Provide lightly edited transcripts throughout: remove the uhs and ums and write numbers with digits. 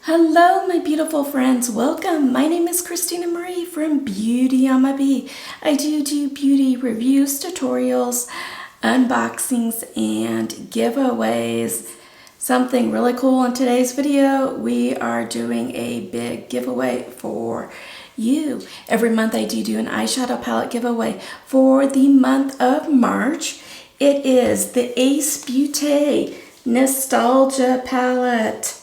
Hello, my beautiful friends. Welcome. My name is Christina Marie from Beauty on My Bee. I do beauty reviews, tutorials, unboxings, and giveaways. Something really cool in today's video. We are doing a big giveaway for you. Every month I do an eyeshadow palette giveaway. For the month of March, it is the Beaute Nostalgia Palette.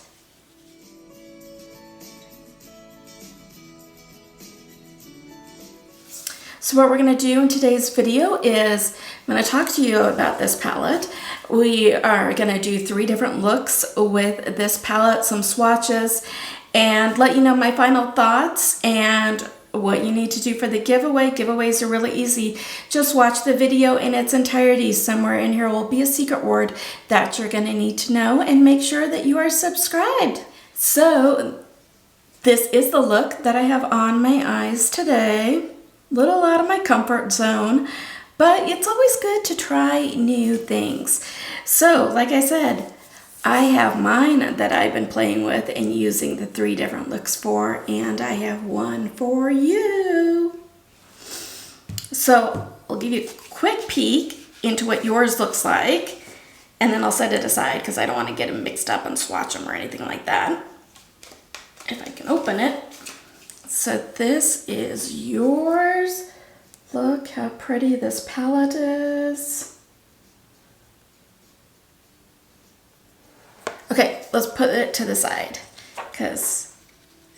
So what we're going to do in today's video is I'm going to talk to you about this palette. We are going to do 3 different looks with this palette, some swatches, and let you know my final thoughts and what you need to do for the giveaway. Giveaways are really easy. Just watch the video in its entirety. Somewhere in here will be a secret word that you're going to need to know, and make sure that you are subscribed. So this is the look that I have on my eyes today. Little out of my comfort zone, but it's always good to try new things. So, like I said, I have mine that I've been playing with and using the 3 different looks for, and I have one for you. So, I'll give you a quick peek into what yours looks like, and then I'll set it aside because I don't want to get them mixed up and swatch them or anything like that. If I can open it. So this is yours. Look how pretty this palette is. Okay, let's put it to the side because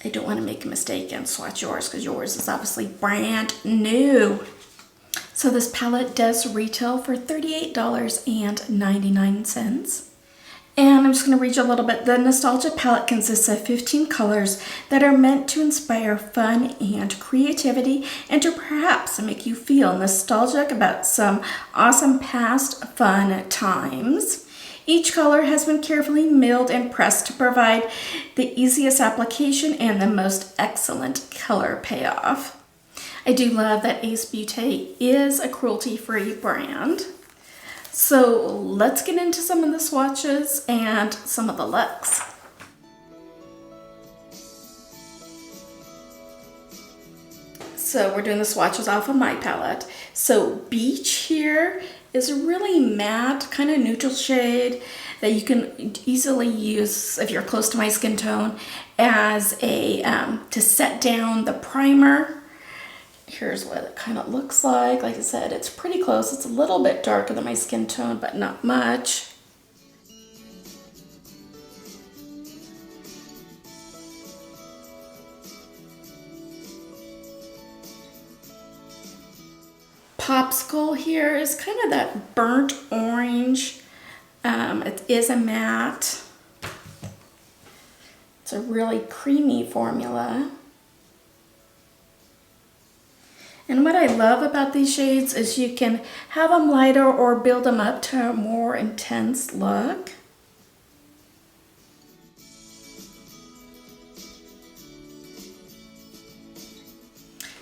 I don't want to make a mistake and swatch yours because yours is obviously brand new. So this palette does retail for $38.99. And I'm just going to read you a little bit. The Nostalgia palette consists of 15 colors that are meant to inspire fun and creativity and to perhaps make you feel nostalgic about some awesome past fun times. Each color has been carefully milled and pressed to provide the easiest application and the most excellent color payoff. I do love that Beaute is a cruelty-free brand. So let's get into some of the swatches and some of the looks. So we're doing the swatches off of my palette. So Beach here is a really matte, kind of neutral shade that you can easily use if you're close to my skin tone as a to set down the primer. Here's what it kind of looks like. Like I said, it's pretty close. It's a little bit darker than my skin tone, but not much. Popsicle here is kind of that burnt orange. It is a matte. It's a really creamy formula. And what I love about these shades is you can have them lighter or build them up to a more intense look.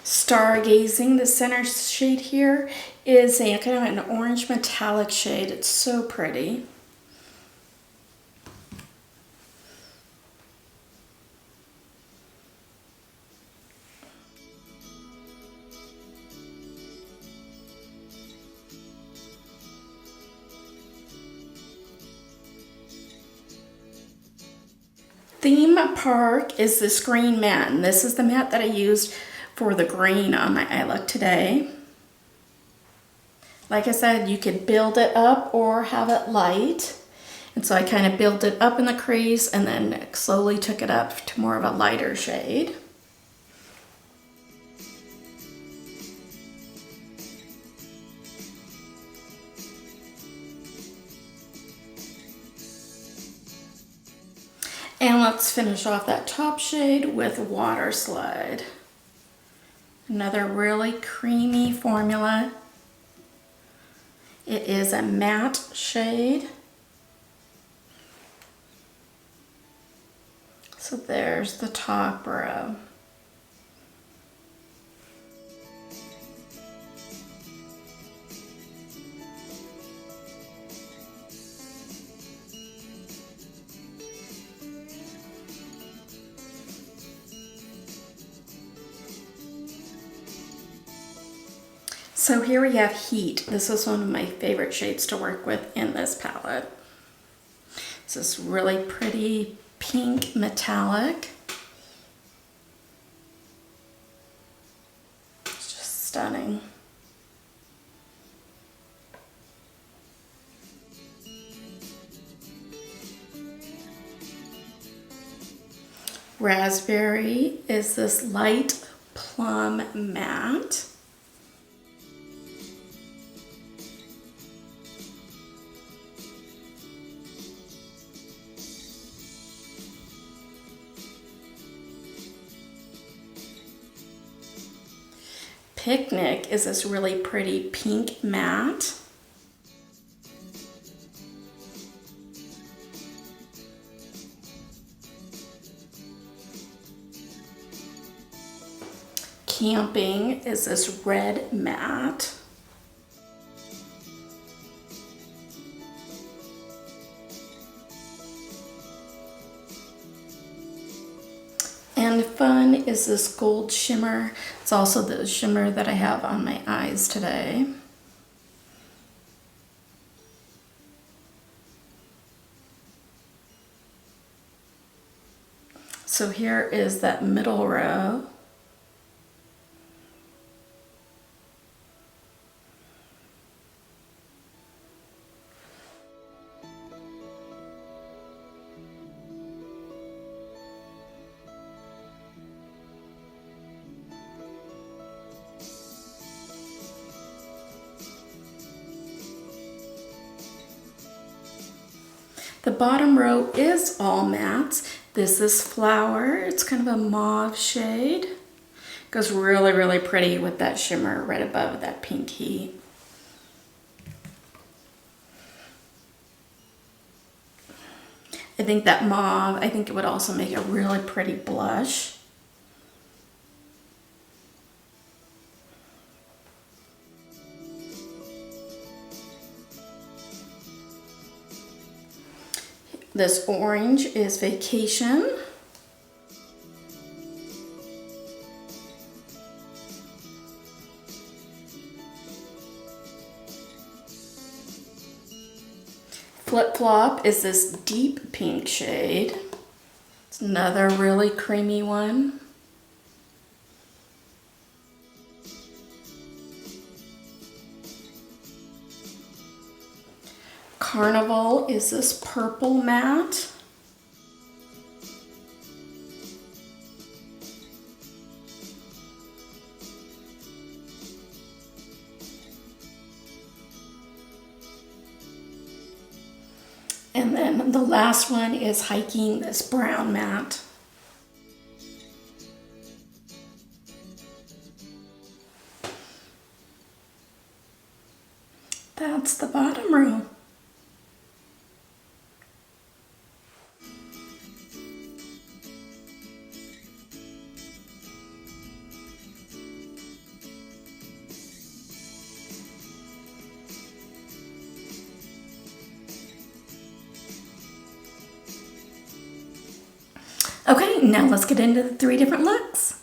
Stargazing, the center shade here, is a kind of an orange metallic shade. It's so pretty. Theme Park is this green matte, and this is the matte that I used for the green on my eye look today. Like I said, you could build it up or have it light. And so I kind of built it up in the crease and then slowly took it up to more of a lighter shade. And let's finish off that top shade with Water Slide. Another really creamy formula. It is a matte shade. So there's the top row. So here we have Heat. This is one of my favorite shades to work with in this palette. It's this really pretty pink metallic. It's just stunning. Raspberry is this light plum matte. Picnic is this really pretty pink matte. Camping is this red matte. And Fun is this gold shimmer. It's also the shimmer that I have on my eyes today. So here is that middle row. The bottom row is all mattes. This is Flower. It's kind of a mauve shade. Goes really, really pretty with that shimmer right above that pink Heat. I think that mauve, I think it would also make a really pretty blush. This orange is Vacation. Flip Flop is this deep pink shade. It's another really creamy one. Carnival is this purple matte. And then the last one is Hiking, this brown matte. That's the bottom row. Okay, now let's get into the 3 different looks.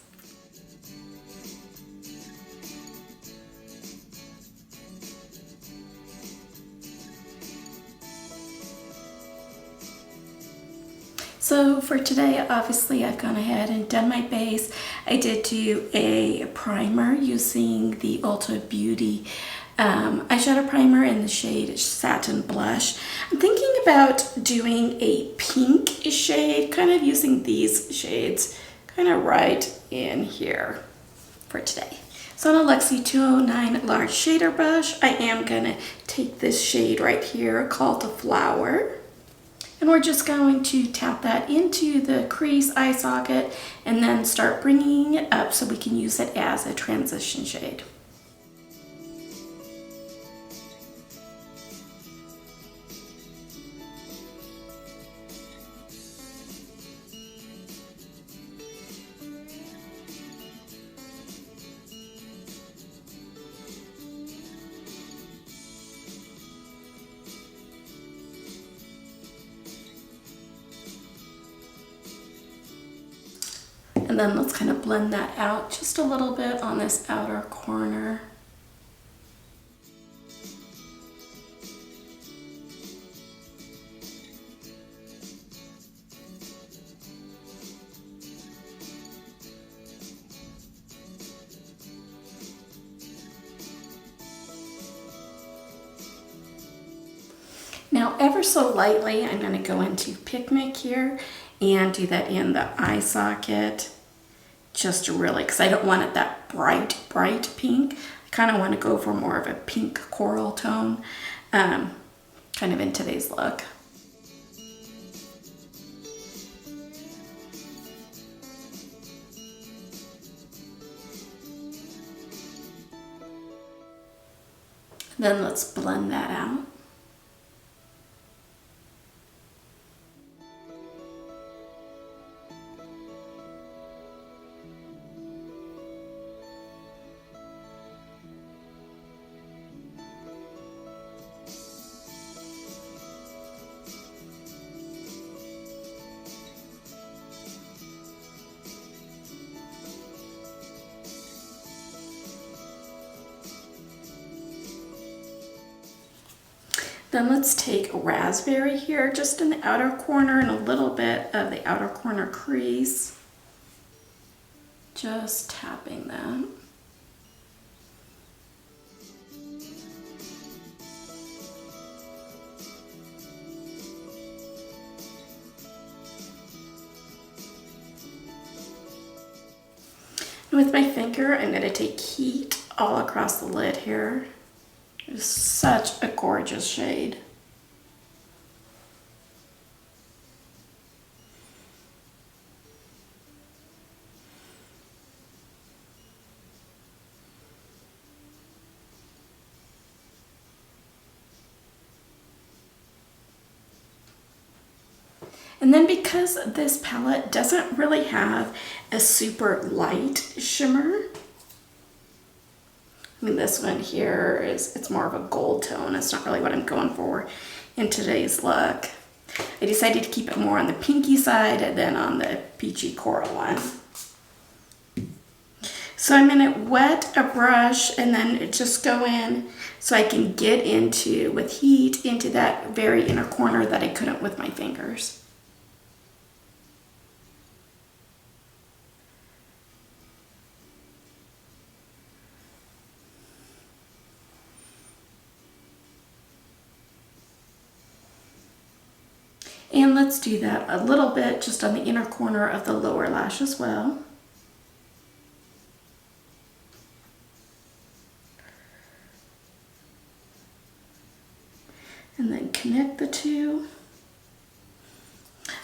So for today, obviously I've gone ahead and done my base. I did do a primer using the Ulta Beauty eyeshadow primer in the shade Satin Blush. I'm thinking about doing a pink shade, kind of using these shades kind of right in here for today. So on a Luxie 209 large shader brush, I am going to take this shade right here called the Flower. And we're just going to tap that into the crease eye socket and then start bringing it up so we can use it as a transition shade. And then let's kind of blend that out just a little bit on this outer corner. now ever so lightly, I'm going to go into Picnic here and do that in the eye socket. Just really, because I don't want it that bright pink. I kind of want to go for more of a pink coral tone, kind of in today's look. Then let's blend that out. Then let's take Raspberry here, just in the outer corner and a little bit of the outer corner crease. Just tapping that. And with my finger, I'm going to take Heat all across the lid here. It's such a gorgeous shade. And then because this palette doesn't really have a super light shimmer, I mean, this one here it's more of a gold tone. It's not really what I'm going for in today's look. I decided to keep it more on the pinky side than on the peachy coral one. So I'm going to wet a brush and then just go in so I can get into, with Heat, into that very inner corner that I couldn't with my fingers. And let's do that a little bit just on the inner corner of the lower lash as well. And then connect the two.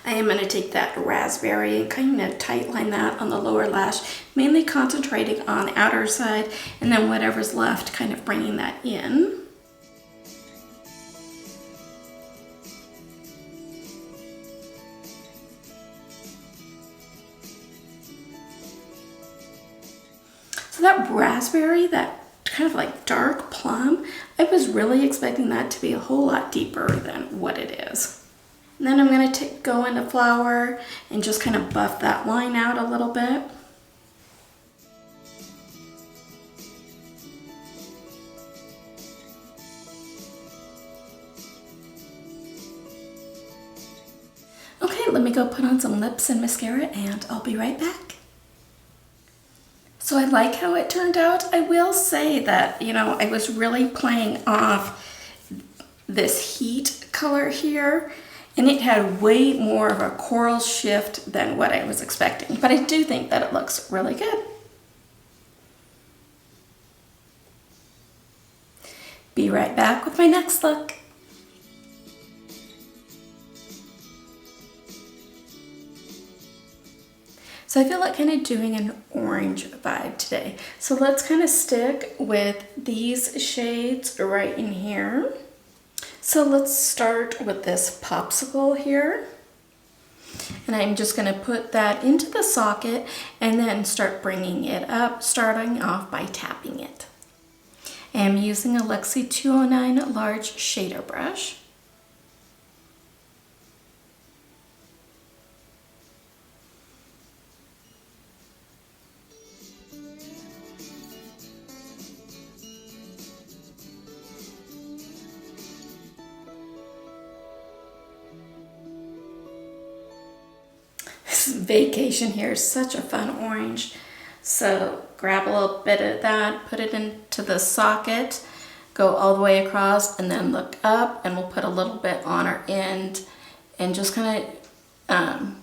I am going to take that Raspberry and kind of tightline that on the lower lash, mainly concentrating on the outer side, and then whatever's left, kind of bringing that in. So that Raspberry, that kind of like dark plum, I was really expecting that to be a whole lot deeper than what it is. And then I'm going to go into Flower and just kind of buff that line out a little bit. Okay, let me go put on some lips and mascara and I'll be right back. So I like how it turned out. I will say that, you know, I was really playing off this Heat color here, and it had way more of a coral shift than what I was expecting. But I do think that it looks really good. Be right back with my next look. So I feel like kind of doing an orange vibe today. So let's kind of stick with these shades right in here. So let's start with this Popsicle here. And I'm just going to put that into the socket and then start bringing it up, starting off by tapping it. I'm using a Lexi 209 large shader brush. Vacation here is such a fun orange. So grab a little bit of that, put it into the socket, go all the way across and then look up, and we'll put a little bit on our end and just kind of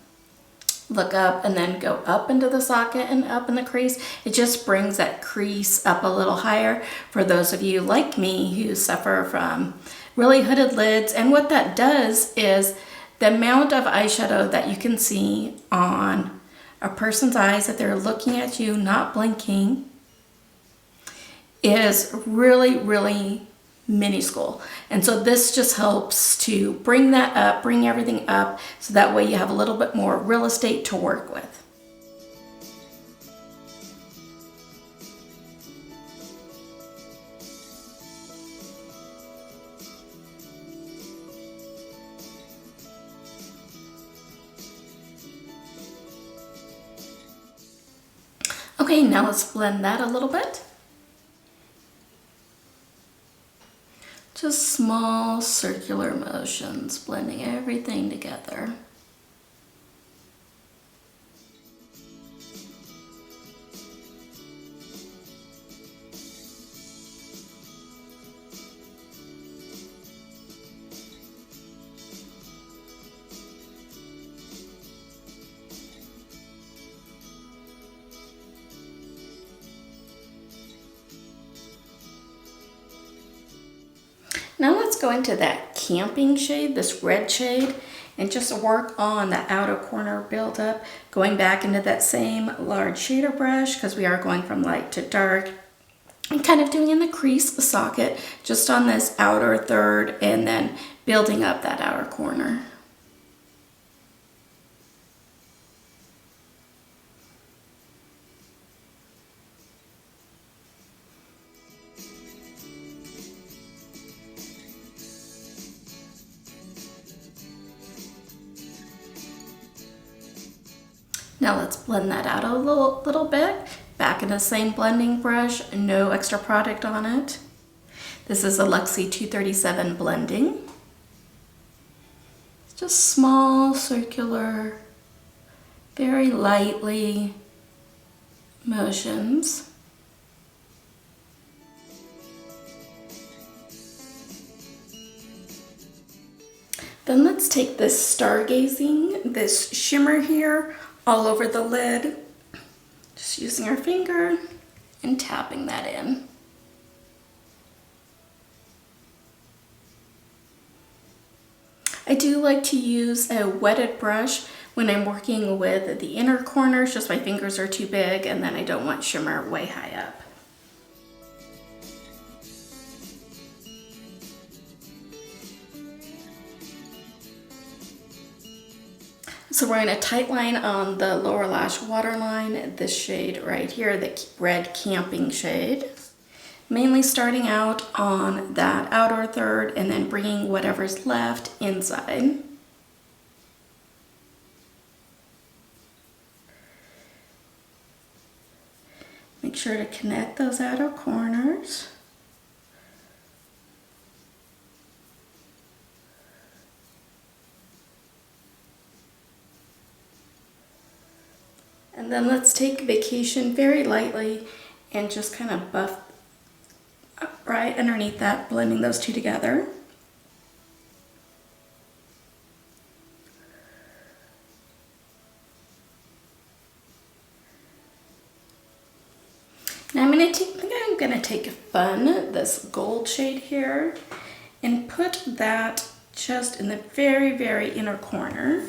look up and then go up into the socket and up in the crease. It just brings that crease up a little higher for those of you like me who suffer from really hooded lids. And what that does is the amount of eyeshadow that you can see on a person's eyes if they're looking at you, not blinking, is really, really minuscule. And so this just helps to bring that up, bring everything up, so that way you have a little bit more real estate to work with. Okay, now let's blend that a little bit. Just small circular motions, blending everything together. Now let's go into that camping shade, this red shade, and just work on the outer corner buildup, going back into that same large shader brush because we are going from light to dark, and kind of doing in the crease socket just on this outer third and then building up that outer corner. Now let's blend that out a little bit. Back in the same blending brush, no extra product on it. This is a Luxie 237 blending. It's just small, circular, very lightly motions. Then let's take this stargazing, this shimmer here, all over the lid, just using our finger and tapping that in. I do like to use a wetted brush when I'm working with the inner corners, just my fingers are too big and then I don't want shimmer way high up. So we're going to tight line on the lower lash waterline, this shade right here, the red camping shade. Mainly starting out on that outer third and then bringing whatever's left inside. Make sure to connect those outer corners. And then let's take Vacation very lightly and just kind of buff up right underneath that, blending those two together. Now I'm going to take Fun, this gold shade here, and put that just in the very, very inner corner.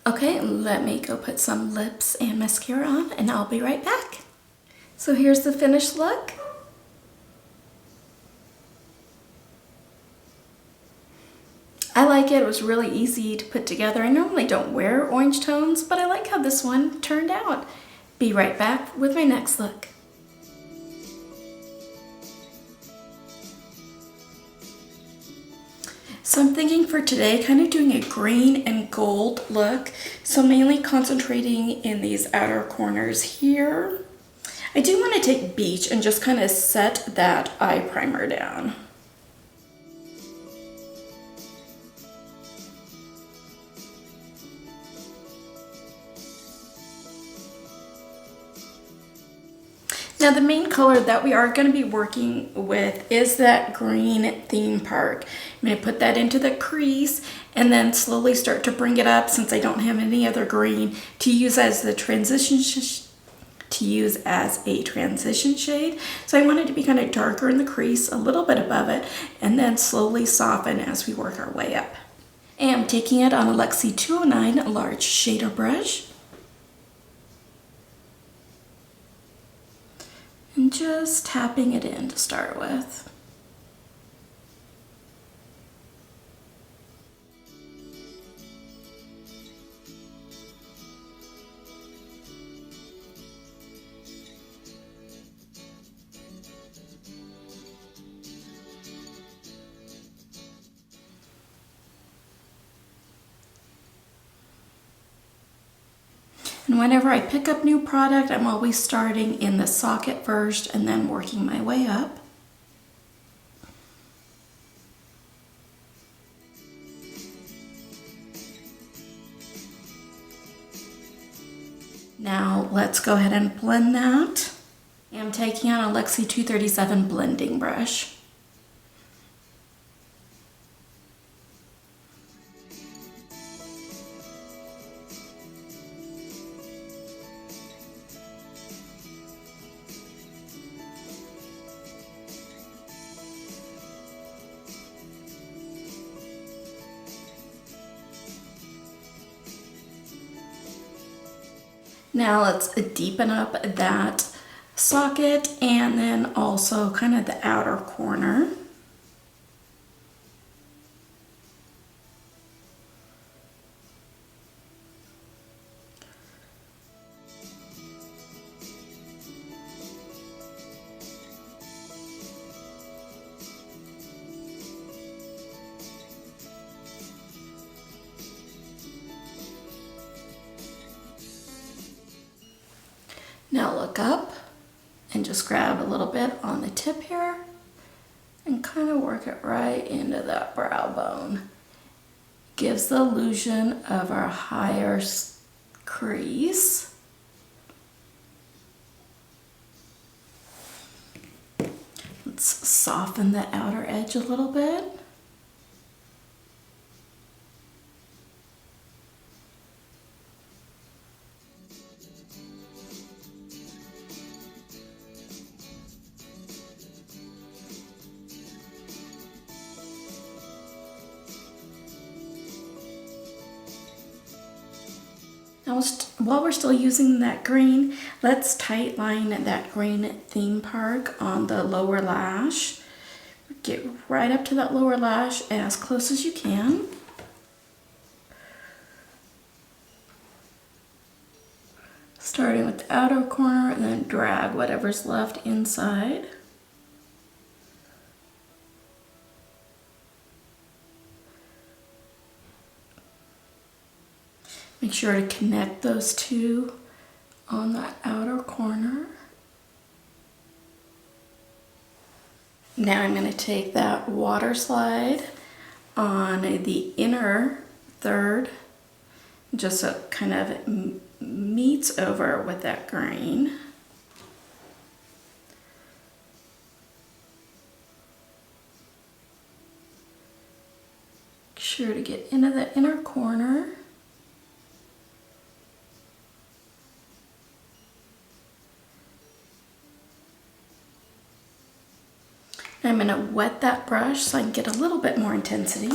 Okay, let me go put some lips and mascara on and I'll be right back. So here's the finished look. I like it. It was really easy to put together. I normally don't wear orange tones, but I like how this one turned out. Be right back with my next look. So I'm thinking for today, kind of doing a green and gold look. So mainly concentrating in these outer corners here. I do want to take Beach and just kind of set that eye primer down. Now the main color that we are going to be working with is that green theme park. I'm going to put that into the crease and then slowly start to bring it up, since I don't have any other green, to use as the transition shade. So I want it to be kind of darker in the crease, a little bit above it, and then slowly soften as we work our way up. And I'm taking it on a Luxie 209 large shader brush. And just tapping it in to start with. And whenever I pick up new product, I'm always starting in the socket first and then working my way up. Now let's go ahead and blend that. I'm taking on a Luxie 237 blending brush. Now let's deepen up that socket and then also kind of the outer corner. Now look up and just grab a little bit on the tip here and kind of work it right into that brow bone. Gives the illusion of our higher crease. Let's soften the outer edge a little bit. Now, while we're still using that green, let's tight line that green theme park on the lower lash. Get right up to that lower lash as close as you can. Starting with the outer corner and then drag whatever's left inside. Make sure to connect those two on that outer corner. Now I'm going to take that water slide on the inner third, just so it kind of meets over with that green. Make sure to get into the inner corner. I'm going to wet that brush so I can get a little bit more intensity.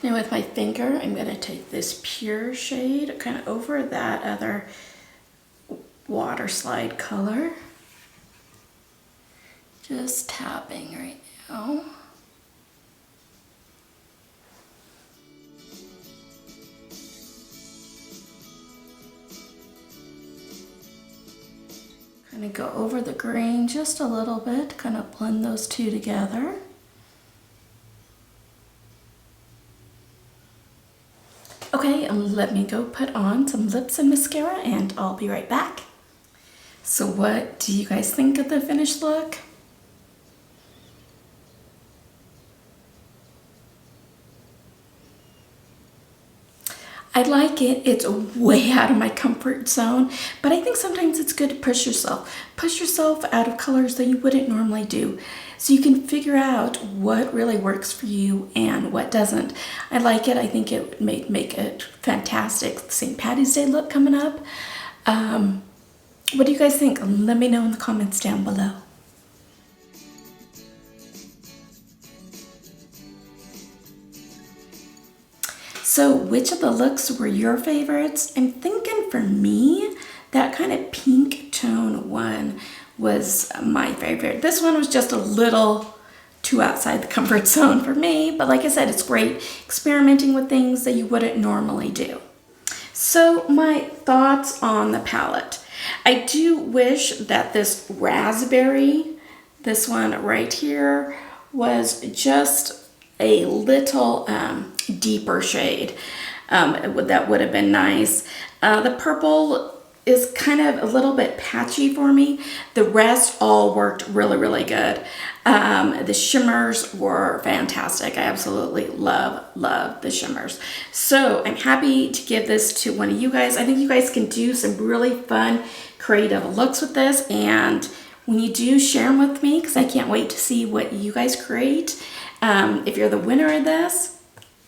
Now with my finger, I'm going to take this pure shade kind of over that other water slide color. Just tapping right now. Kind of go over the green just a little bit, kind of blend those two together. Okay, let me go put on some lips and mascara and I'll be right back. So what do you guys think of the finished look? I like it. It's way out of my comfort zone, but I think sometimes it's good to push yourself. Push yourself out of colors that you wouldn't normally do, so you can figure out what really works for you and what doesn't. I like it. I think it would make a fantastic St. Patty's Day look coming up. What do you guys think? Let me know in the comments down below. So which of the looks were your favorites? I'm thinking for me, that kind of pink tone one was my favorite. This one was just a little too outside the comfort zone for me, but like I said, it's great experimenting with things that you wouldn't normally do. So my thoughts on the palette. I do wish that this raspberry, this one right here, was just a little deeper shade. That would have been nice. The purple is kind of a little bit patchy for me. The rest all worked really, really good. The shimmers were fantastic. I absolutely love the shimmers. So I'm happy to give this to one of you guys. I think you guys can do some really fun, creative looks with this. And when you do, share them with me because I can't wait to see what you guys create. If you're the winner of this.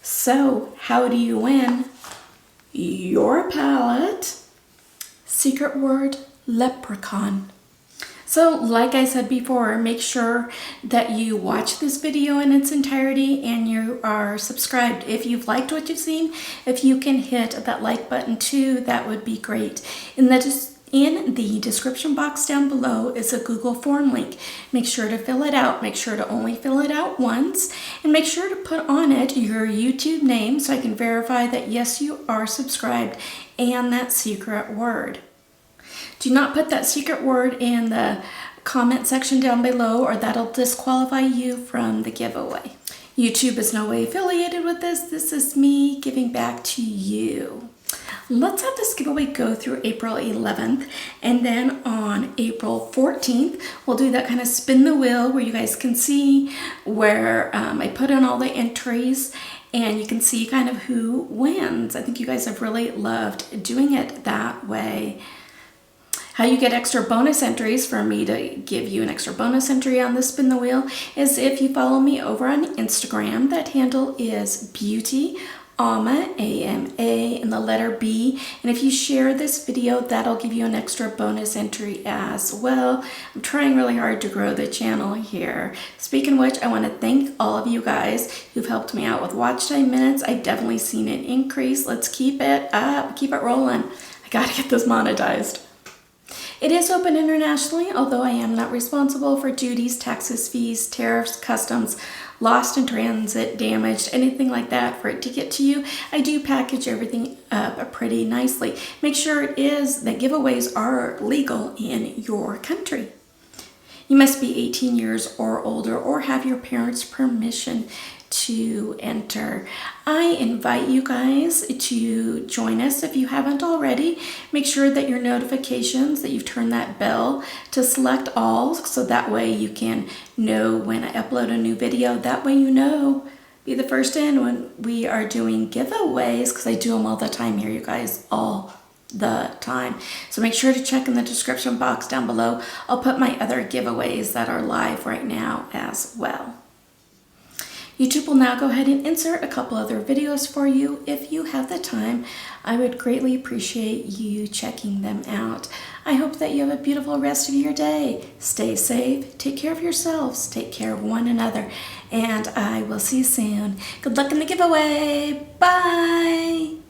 So how do you win your palette? Secret word, leprechaun. So like I said before, make sure that you watch this video in its entirety and you are subscribed. If you've liked what you've seen, if you can hit that like button too, that would be great. In the description box down below is a Google form link. Make sure to fill it out. Make sure to only fill it out once, and make sure to put on it your YouTube name so I can verify that yes, you are subscribed, and that secret word. Do not put that secret word in the comment section down below, or that'll disqualify you from the giveaway. YouTube is no way affiliated with this. This is me giving back to you. Let's have this giveaway go through April 11th, and then on April 14th, we'll do that kind of spin the wheel where you guys can see where I put in all the entries and you can see kind of who wins. I think you guys have really loved doing it that way. How you get extra bonus entries for me to give you an extra bonus entry on the spin the wheel is if you follow me over on Instagram. That handle is Beaute, Ama, A-M-A, and the letter B. And if you share this video, that'll give you an extra bonus entry as well. I'm trying really hard to grow the channel here. Speaking of which, I want to thank all of you guys who've helped me out with watch time minutes. I've definitely seen an increase. Let's keep it up, keep it rolling. I gotta get this monetized. It is open internationally, although I am not responsible for duties, taxes, fees, tariffs, customs, lost in transit, damaged, anything like that for it to get to you. I do package everything up pretty nicely. Make sure it is that giveaways are legal in your country. You must be 18 years or older or have your parents' permission to enter. I invite you guys to join us if you haven't already. Make sure that your notifications, that you've turned that bell to select all, so that way you can know when I upload a new video. That way you know, be the first in when we are doing giveaways, because I do them all the time here, you guys, all the time. So make sure to check in the description box down below. I'll put my other giveaways that are live right now as well. YouTube will now go ahead and insert a couple other videos for you. If you have the time, I would greatly appreciate you checking them out. I hope that you have a beautiful rest of your day. Stay safe, take care of yourselves, take care of one another, and I will see you soon. Good luck in the giveaway. Bye!